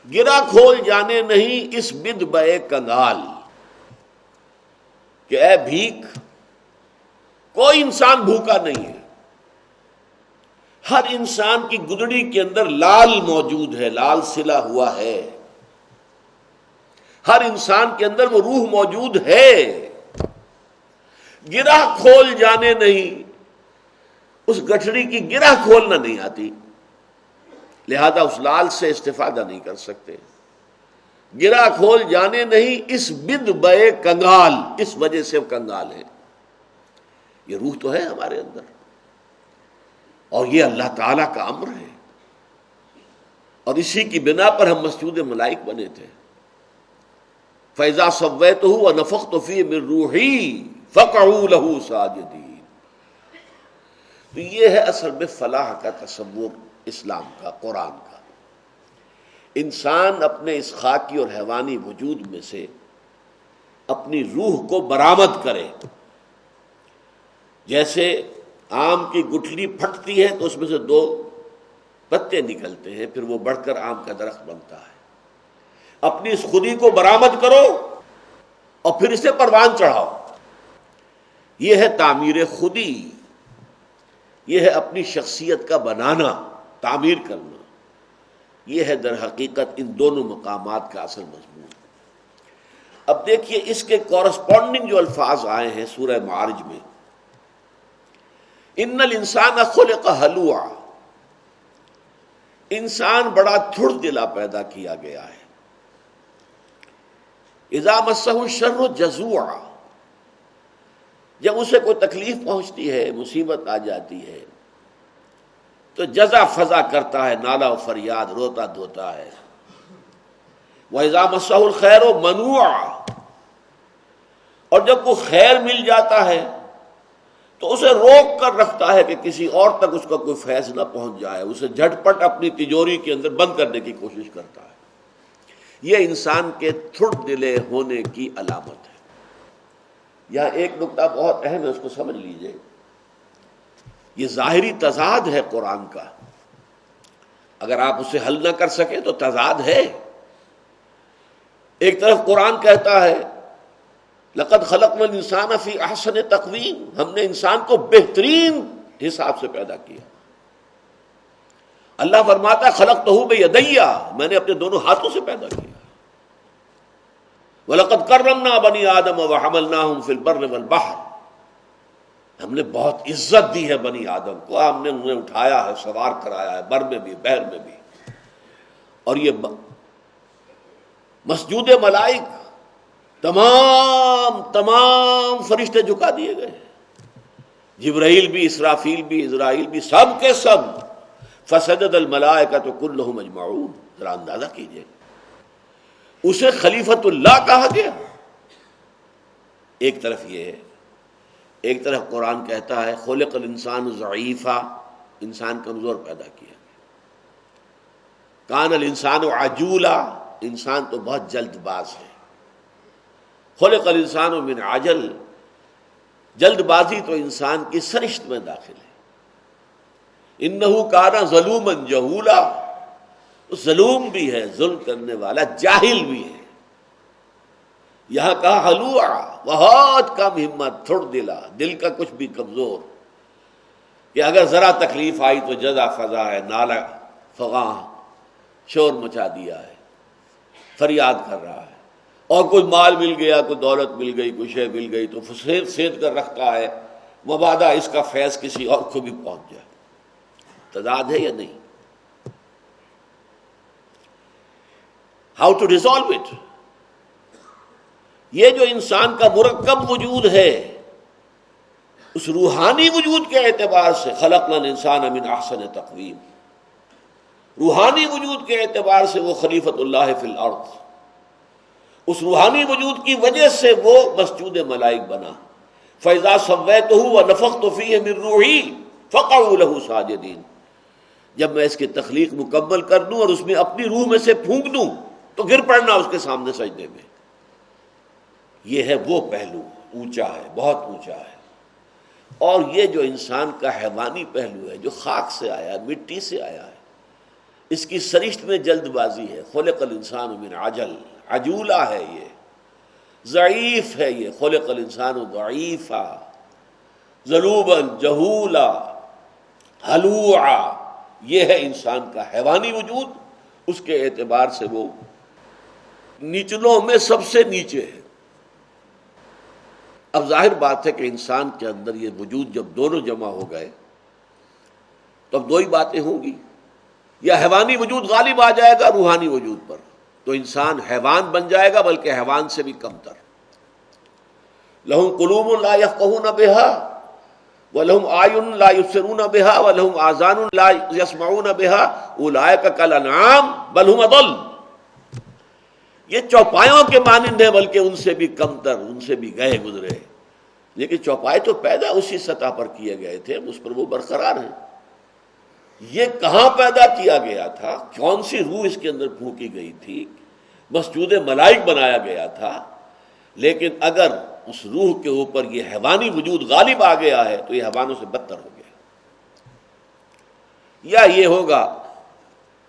گرا کھول جانے نہیں اس بد بے کنگال. کہ اے بھیک، کوئی انسان بھوکا نہیں ہے، ہر انسان کی گدڑی کے اندر لال موجود ہے، لال سلا ہوا ہے. ہر انسان کے اندر وہ روح موجود ہے، گرہ کھول جانے نہیں، اس گٹھڑی کی گرہ کھولنا نہیں آتی، لہذا اس لال سے استفادہ نہیں کر سکتے. گرہ کھول جانے نہیں اس بد بے کنگال، اس وجہ سے وہ کنگال ہے. یہ روح تو ہے ہمارے اندر، اور یہ اللہ تعالیٰ کا امر ہے، اور اسی کی بنا پر ہم مسجود ملائک بنے تھے. فَإِذَا سَوَّيْتُهُ وَنَفَخْتُ فِيهِ مِن رُوحِي فَقَعُوا لَهُ سَاجِدِينَ. تو یہ ہے اصل میں فلاح کا تصور اسلام کا، قرآن کا. انسان اپنے اس خاکی اور حیوانی وجود میں سے اپنی روح کو برآمد کرے. جیسے آم کی گٹھلی پھٹتی ہے تو اس میں سے 2 پتے نکلتے ہیں، پھر وہ بڑھ کر آم کا درخت بنتا ہے. اپنی اس خودی کو برآمد کرو اور پھر اسے پروان چڑھاؤ. یہ ہے تعمیر خودی، یہ ہے اپنی شخصیت کا بنانا، تعمیر کرنا. یہ ہے در حقیقت ان دونوں مقامات کا اصل مضمون. اب دیکھیے اس کے کورسپونڈنگ جو الفاظ آئے ہیں سورہ معارج میں، ان الانسان خلق ہلوعا، انسان بڑا تھڑ دلا پیدا کیا گیا ہے. اذا مسہ الشر جزوعا، جب اسے کوئی تکلیف پہنچتی ہے، مصیبت آ جاتی ہے تو جزا فضا کرتا ہے، نالا و فریاد، روتا دھوتا ہے. وَإِذَا مَسَّهُ الْخَيْرُ مَنُوعًا، اور جب وہ خیر مل جاتا ہے تو اسے روک کر رکھتا ہے کہ کسی اور تک اس کا کوئی فیض نہ پہنچ جائے، اسے جھٹ پٹ اپنی تجوری کے اندر بند کرنے کی کوشش کرتا ہے. یہ انسان کے تھڑ دلے ہونے کی علامت ہے. یہاں ایک نکتہ بہت اہم ہے، اس کو سمجھ لیجئے. یہ ظاہری تضاد ہے قرآن کا، اگر آپ اسے حل نہ کر سکیں تو تضاد ہے. ایک طرف قرآن کہتا ہے لقد خلقنا الانسان فی احسن تقویم، ہم نے انسان کو بہترین حساب سے پیدا کیا. اللہ فرماتا ہے خلقتہ بیدی، میں نے اپنے دونوں ہاتھوں سے پیدا کیا. وَلَقَدْ كَرَّمْنَا بَنِي آدَمَ وَحَمَلْنَاهُمْ فِي الْبَرِّ وَالْبَحْرِ، ہم نے بہت عزت دی ہے بنی آدم کو، ہم نے انہیں اٹھایا ہے، سوار کرایا ہے، بر میں بھی بحر میں بھی. اور یہ مسجود ملائک تمام فرشتے جھکا دیے گئے، جبرائیل بھی، اسرافیل بھی، اسرائیل بھی، سب کے سب. فسجد الملائکۃ کلھم اجمعون. ذرا اندازہ کیجئے، اسے خلیفۃ اللہ کہا گیا. ایک طرف یہ ہے، ایک طرف قرآن کہتا ہے خلق الانسان ضعیفا، انسان کمزور پیدا کیا گیا. کان الانسان عجولا، انسان تو بہت جلد باز ہے. خلق الانسان من عجل، جلد بازی تو انسان کی سرشت میں داخل ہے. انہ کان ظلوما جہولا، ظلوم بھی ہے، ظلم کرنے والا، جاہل بھی ہے. یہاں کہا ہلوعا، بہت کم ہمت، تھوڑ دلا، دل کا کچھ بھی کمزور، کہ اگر ذرا تکلیف آئی تو جزا فضا ہے، نالا فغاں، شور مچا دیا ہے، فریاد کر رہا ہے. اور کوئی مال مل گیا، کوئی دولت مل گئی، کوئی شے مل گئی تو سید کر رکھتا ہے، مبادا اس کا فیض کسی اور کو بھی پہنچ جائے۔ تضاد ہے یا نہیں؟ How to resolve it? یہ جو انسان کا مرکب وجود ہے، اس روحانی وجود کے اعتبار سے خلقنا الانسان من احسن تقویم، روحانی وجود کے اعتبار سے وہ خلیفۃ اللہ فی الارض، اس روحانی وجود کی وجہ سے وہ مسجود ملائک بنا۔ فَإِذَا سَوَّيْتُهُ وَنَفَخْتُ فِيهِ مِن رُوحِي فَقَعُوا لَهُ سَاجِدِينَ، جب میں اس کی تخلیق مکمل کر دوں اور اس میں اپنی روح میں سے پھونک دوں تو گر پڑنا اس کے سامنے سجدے میں۔ یہ ہے وہ پہلو، اونچا ہے، بہت اونچا ہے۔ اور یہ جو انسان کا حیوانی پہلو ہے، جو خاک سے آیا ہے، مٹی سے آیا ہے، اس کی سرشت میں جلد بازی ہے۔ خلق الانسان من عجل، عجولہ ہے، یہ ضعیف ہے، یہ خلق الانسان ضعیفا ظلوبا جہولا ہلوعا، یہ ہے انسان کا حیوانی وجود۔ اس کے اعتبار سے وہ نچلوں میں سب سے نیچے ہے۔ اب ظاہر بات ہے کہ انسان کے اندر یہ وجود جب دونوں جمع ہو گئے تو اب دو ہی باتیں ہوں گی، یا حیوانی وجود غالب آ جائے گا روحانی وجود پر تو انسان حیوان بن جائے گا، بلکہ حیوان سے بھی کم تر۔ لہم قلوب لا یفقہون بہا وَلَهُمْ أَعْيُنٌ لَا يُبْصِرُونَ بِهَا وَلَهُمْ آذَانٌ لَا يَسْمَعُونَ بِهَا أُولَٰئِكَ كَالْأَنْعَامِ بَلْ هُمْ أَضَلُّ، یہ چوپایوں کے مانند ہے بلکہ ان سے بھی کم تر، ان سے بھی گئے گزرے۔ لیکن چوپائے تو پیدا اسی سطح پر کیے گئے تھے، اس پر وہ برقرار ہیں۔ یہ کہاں پیدا کیا گیا تھا؟ کون سی روح اس کے اندر پھونکی گئی تھی؟ مسجود ملائک بنایا گیا تھا، لیکن اگر اس روح کے اوپر یہ حیوانی وجود غالب آ گیا ہے تو یہ حیوانوں سے بدتر ہو گیا۔ یا یہ ہوگا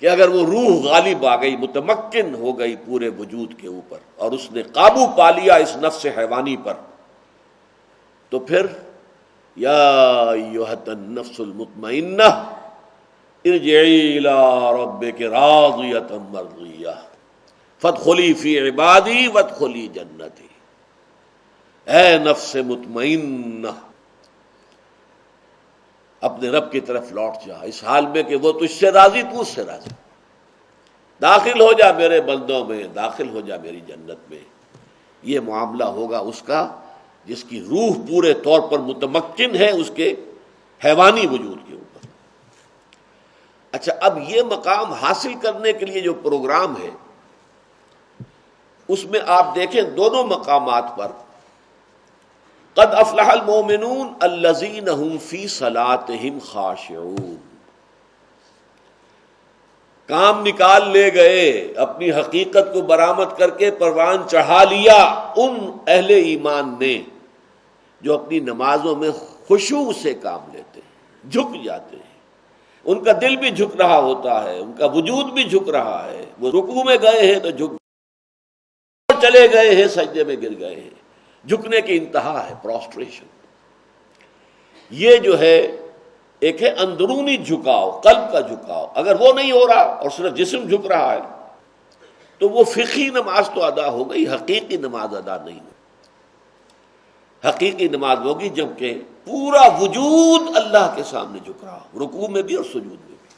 کہ اگر وہ روح غالب آ گئی، متمکن ہو گئی پورے وجود کے اوپر، اور اس نے قابو پا لیا اس نفس حیوانی پر، تو پھر یا ایھا النفس المطمئنہ ارجعی الی ربک راضیۃ مرضیہ فادخلی فی عبادی وادخلی جنتی، اے نفس مطمئنہ اپنے رب کی طرف لوٹ جا، اس حال میں کہ وہ تجھ سے راضی، تو اس سے راضی، داخل ہو جا میرے بندوں میں، داخل ہو جا میری جنت میں۔ یہ معاملہ ہوگا اس کا جس کی روح پورے طور پر متمکن ہے اس کے حیوانی وجود کے اوپر۔ اچھا، اب یہ مقام حاصل کرنے کے لیے جو پروگرام ہے، اس میں آپ دیکھیں دونوں مقامات پر قد افلح المؤمنون الذین هم فی صلاتهم خاشعون، کام نکال لے گئے، اپنی حقیقت کو برآمد کر کے پروان چڑھا لیا ان اہل ایمان نے جو اپنی نمازوں میں خشوع سے کام لیتے ہیں، جھک جاتے ہیں، ان کا دل بھی جھک رہا ہوتا ہے، ان کا وجود بھی جھک رہا ہے، وہ رکوع میں گئے ہیں تو جھک، چلے گئے ہیں سجدے میں گر گئے ہیں، جھکنے کی انتہا ہے، پروسٹریشن۔ یہ جو ہے ایک ہے اندرونی جھکاؤ، قلب کا جھکاؤ، اگر وہ نہیں ہو رہا اور صرف جسم جھک رہا ہے تو وہ فقہی نماز تو ادا ہو گئی، حقیقی نماز ادا نہیں ہوئی۔ حقیقی نماز ہوگی جبکہ پورا وجود اللہ کے سامنے جھک رہا ہو، رکوع میں بھی اور سجود میں بھی۔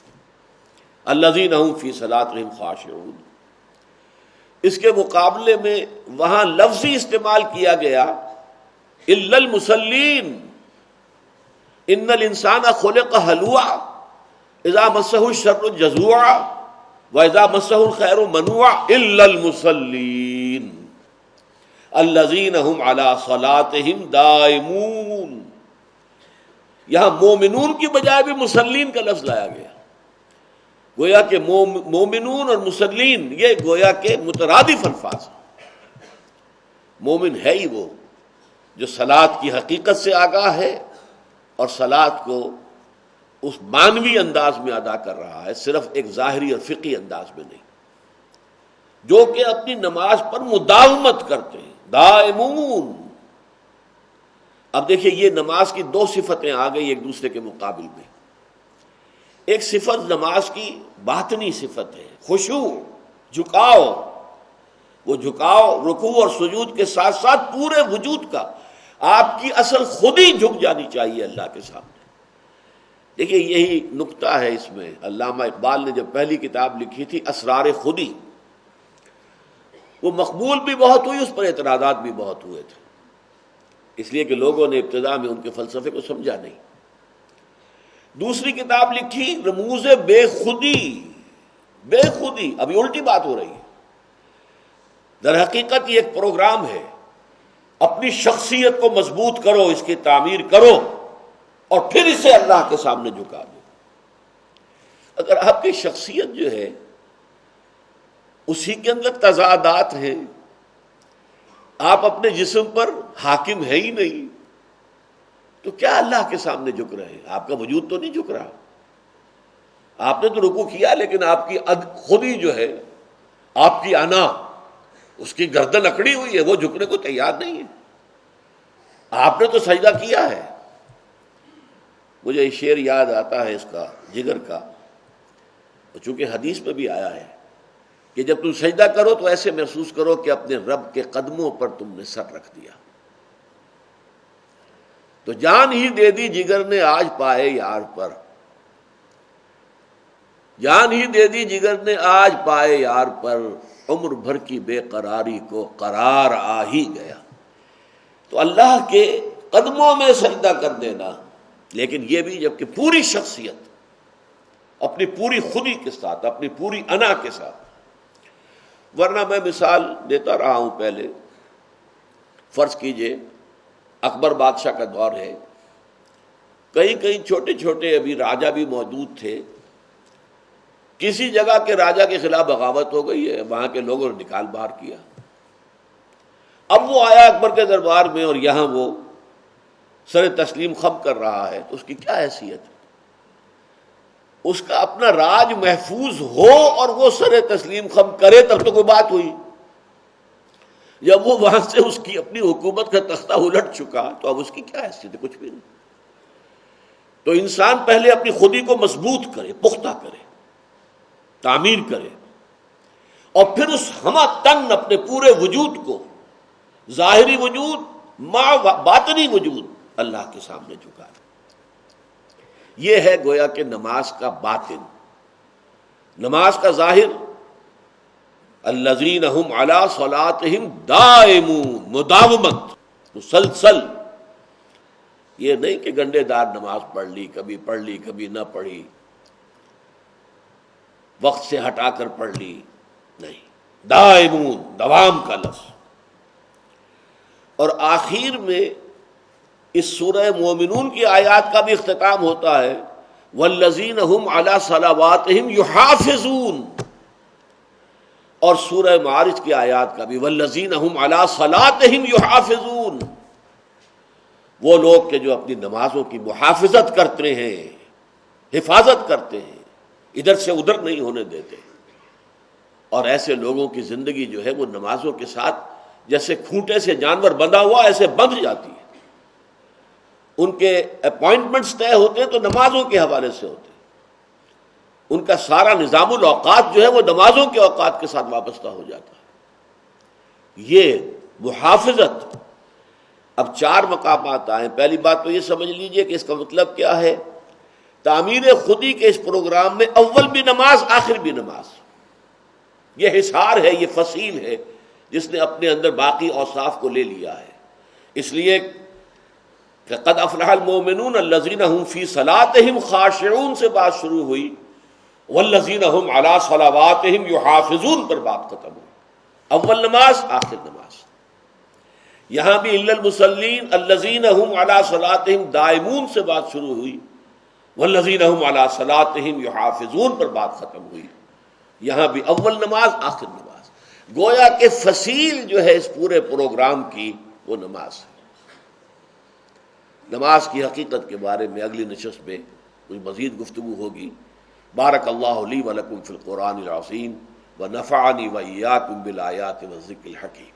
الذین هم فی صلاتهم خاشعون، اس کے مقابلے میں وہاں لفظی استعمال کیا گیا الا المصلین، ان الانسان خلق ہلوعا اذا مسہ الشر جزوعا واذا مسہ الخیر منوعا الا المصلین الذین هم علی صلاتهم دائمون۔ یہاں مومنون کی بجائے بھی مسلین کا لفظ لایا گیا، گویا کہ مومنون اور مسلین یہ گویا کہ مترادف الفاظ ہیں۔ مومن ہے ہی وہ جو صلاۃ کی حقیقت سے آگاہ ہے اور صلاۃ کو اس معنوی انداز میں ادا کر رہا ہے، صرف ایک ظاہری اور فقہی انداز میں نہیں، جو کہ اپنی نماز پر مداومت کرتے ہیں، دائمون۔ اب دیکھیے یہ نماز کی دو صفتیں آ گئی ایک دوسرے کے مقابل میں۔ ایک صفت نماز کی باطنی صفت ہے، خشوع، جھکاؤ، وہ جھکاؤ رکوع اور سجود کے ساتھ ساتھ پورے وجود کا، آپ کی اصل خود ہی جھک جانی چاہیے اللہ کے سامنے۔ دیکھیے یہی نقطہ ہے اس میں۔ علامہ اقبال نے جب پہلی کتاب لکھی تھی اسرار خودی، وہ مقبول بھی بہت ہوئی، اس پر اعتراضات بھی بہت ہوئے تھے، اس لیے کہ لوگوں نے ابتدا میں ان کے فلسفے کو سمجھا نہیں۔ دوسری کتاب لکھی رموز بے خودی۔ بے خودی، ابھی الٹی بات ہو رہی ہے۔ در حقیقت یہ ایک پروگرام ہے، اپنی شخصیت کو مضبوط کرو، اس کی تعمیر کرو اور پھر اسے اللہ کے سامنے جھکا دو۔ اگر آپ کی شخصیت جو ہے اسی کے اندر تضادات ہیں، آپ اپنے جسم پر حاکم ہے ہی نہیں، تو کیا اللہ کے سامنے جھک رہے ہیں؟ آپ کا وجود تو نہیں جھک رہا۔ آپ نے تو رکوع کیا، لیکن آپ کی خود ہی جو ہے، آپ کی انا، اس کی گردن اکڑی ہوئی ہے، وہ جھکنے کو تیار نہیں ہے۔ آپ نے تو سجدہ کیا ہے۔ مجھے یہ شعر یاد آتا ہے اس کا، جگر کا، چونکہ حدیث میں بھی آیا ہے کہ جب تم سجدہ کرو تو ایسے محسوس کرو کہ اپنے رب کے قدموں پر تم نے سر رکھ دیا۔ تو جان ہی دے دی جگر نے آج پائے یار پر، جان ہی دے دی جگر نے آج پائے یار پر، عمر بھر کی بے قراری کو قرار آ ہی گیا۔ تو اللہ کے قدموں میں سجدہ کر دینا، لیکن یہ بھی جب کہ پوری شخصیت، اپنی پوری خودی کے ساتھ، اپنی پوری انا کے ساتھ۔ ورنہ میں مثال دیتا رہا ہوں پہلے، فرض کیجئے اکبر بادشاہ کا دور ہے، کہیں کہیں چھوٹے چھوٹے ابھی راجا بھی موجود تھے، کسی جگہ کے راجا کے خلاف بغاوت ہو گئی ہے، وہاں کے لوگوں نے نکال باہر کیا۔ اب وہ آیا اکبر کے دربار میں اور یہاں وہ سر تسلیم خم کر رہا ہے، تو اس کی کیا حیثیت ہے؟ اس کا اپنا راج محفوظ ہو اور وہ سر تسلیم خم کرے تب تو کوئی بات ہوئی۔ جب وہ وہاں سے اس کی اپنی حکومت کا تختہ الٹ چکا تو اب اس کی کیا حیثیت ہے؟ کچھ بھی نہیں۔ تو انسان پہلے اپنی خودی کو مضبوط کرے، پختہ کرے، تعمیر کرے، اور پھر اس ہمہ تن اپنے پورے وجود کو، ظاہری وجود مع باطنی وجود، اللہ کے سامنے جھکائے۔ یہ ہے گویا کہ نماز کا باطن۔ نماز کا ظاہر الذین هم علی صلاتہم دائمون، مداومت، مسلسل۔ یہ نہیں کہ گنڈے دار نماز پڑھ لی، کبھی نہ پڑھی، وقت سے ہٹا کر پڑھ لی، نہیں، دائمون، دوام کا لفظ۔ اور آخر میں اس سورہ مومنون کی آیات کا بھی اختتام ہوتا ہے والذین هم علی صلواتہم یحافظون، اور سورہ معارج کی آیات کا بھی والذین هم علی صلاتہم یحافظون، وہ لوگ کہ جو اپنی نمازوں کی محافظت کرتے ہیں، حفاظت کرتے ہیں، ادھر سے ادھر نہیں ہونے دیتے۔ اور ایسے لوگوں کی زندگی جو ہے وہ نمازوں کے ساتھ جیسے کھوٹے سے جانور بندھا ہوا ایسے بندھ جاتی ہے۔ ان کے اپوائنٹمنٹس طے ہوتے ہیں تو نمازوں کے حوالے سے ہوتے ہیں، ان کا سارا نظام الاوقات جو ہے وہ نمازوں کے اوقات کے ساتھ وابستہ ہو جاتا ہے۔ یہ محافظت۔ اب 4 مقامات آئیں۔ پہلی بات تو یہ سمجھ لیجئے کہ اس کا مطلب کیا ہے، تعمیر خودی کے اس پروگرام میں اول بھی نماز، آخر بھی نماز۔ یہ حصار ہے، یہ فصیل ہے جس نے اپنے اندر باقی اوصاف کو لے لیا ہے۔ اس لیے کہ قد افلح المؤمنون الذین هم فی صلاتہم خاشعون سے بات شروع ہوئی، والذین هم علی صلواتہم یحافظون پر بات ختم ہوئی۔ اول نماز، آخر نماز۔ یہاں بھی الا المصلین الذین هم علی صلاتہم دائمون سے بات شروع ہوئی، والذین هم علی صلاتہم یحافظون پر بات ختم ہوئی۔ یہاں بھی اول نماز، آخر نماز۔ گویا کہ فصیل جو ہے اس پورے پروگرام کی وہ نماز ہے۔ نماز کی حقیقت کے بارے میں اگلی نشست میں کچھ مزید گفتگو ہوگی۔ بارک اللہ لی و لکم فی القرآن العظیم ونفعنی و ایاکم بالآیات والذکر الحکیم۔